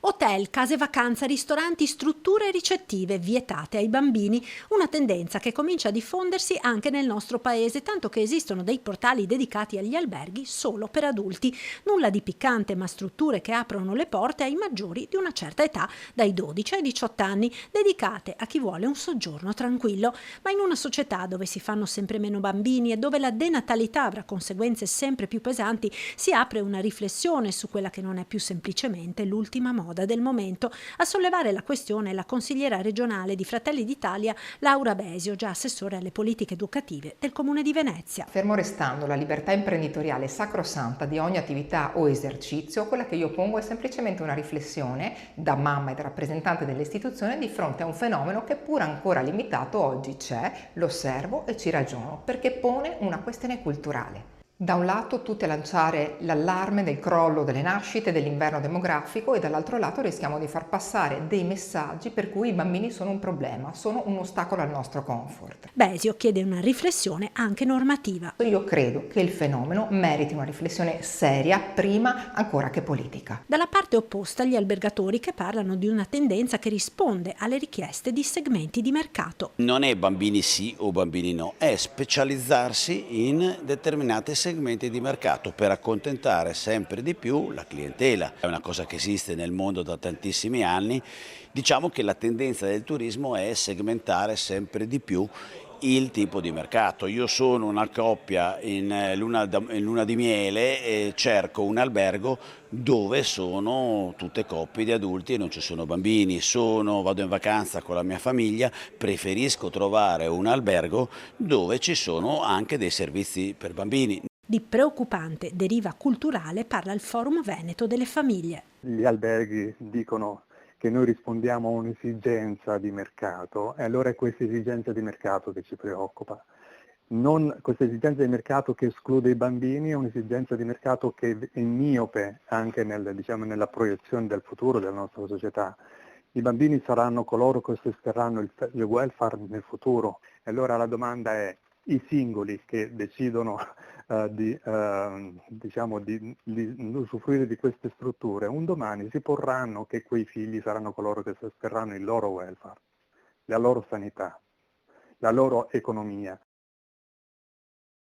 Hotel, case vacanza, ristoranti, strutture ricettive vietate ai bambini, una tendenza che comincia a diffondersi anche nel nostro paese, tanto che esistono dei portali dedicati agli alberghi solo per adulti. Nulla di piccante, ma strutture che aprono le porte ai maggiori di una certa età, dai 12 ai 18 anni, dedicate a chi vuole un soggiorno tranquillo. Ma in una società dove si fanno sempre meno bambini e dove la denatalità avrà conseguenze sempre più pesanti, si apre una riflessione su quella che non è più semplicemente l'ultima moda del momento. A sollevare la questione è la consigliera regionale di Fratelli d'Italia Laura Besio, già assessore alle politiche educative del Comune di Venezia. Fermo restando la libertà imprenditoriale sacrosanta di ogni attività o esercizio, quella che io pongo è semplicemente una riflessione da mamma e da rappresentante dell'istituzione di fronte a un fenomeno che pur ancora limitato oggi c'è, lo osservo e ci ragiono, perché pone una questione culturale. Da un lato tutti a lanciare l'allarme del crollo delle nascite, dell'inverno demografico e dall'altro lato rischiamo di far passare dei messaggi per cui i bambini sono un problema, sono un ostacolo al nostro comfort. Besio chiede una riflessione anche normativa. Io credo che il fenomeno meriti una riflessione seria prima ancora che politica. Dalla parte opposta gli albergatori che parlano di una tendenza che risponde alle richieste di segmenti di mercato. Non è bambini sì o bambini no, è specializzarsi in determinati segmenti di mercato per accontentare sempre di più la clientela. È una cosa che esiste nel mondo da tantissimi anni. Diciamo che la tendenza del turismo è segmentare sempre di più il tipo di mercato. Io sono una coppia in luna di miele e cerco un albergo dove sono tutte coppie di adulti e non ci sono bambini. Vado in vacanza con la mia famiglia, preferisco trovare un albergo dove ci sono anche dei servizi per bambini. Di preoccupante deriva culturale parla il Forum Veneto delle famiglie. Gli alberghi dicono che noi rispondiamo a un'esigenza di mercato e allora è questa esigenza di mercato che ci preoccupa. Non questa esigenza di mercato che esclude i bambini, è un'esigenza di mercato che è miope anche nella proiezione del futuro della nostra società. I bambini saranno coloro che sosterranno il welfare nel futuro e allora la domanda è: i singoli che decidono di usufruire di queste strutture, un domani si porranno che quei figli saranno coloro che sosterranno il loro welfare, la loro sanità, la loro economia.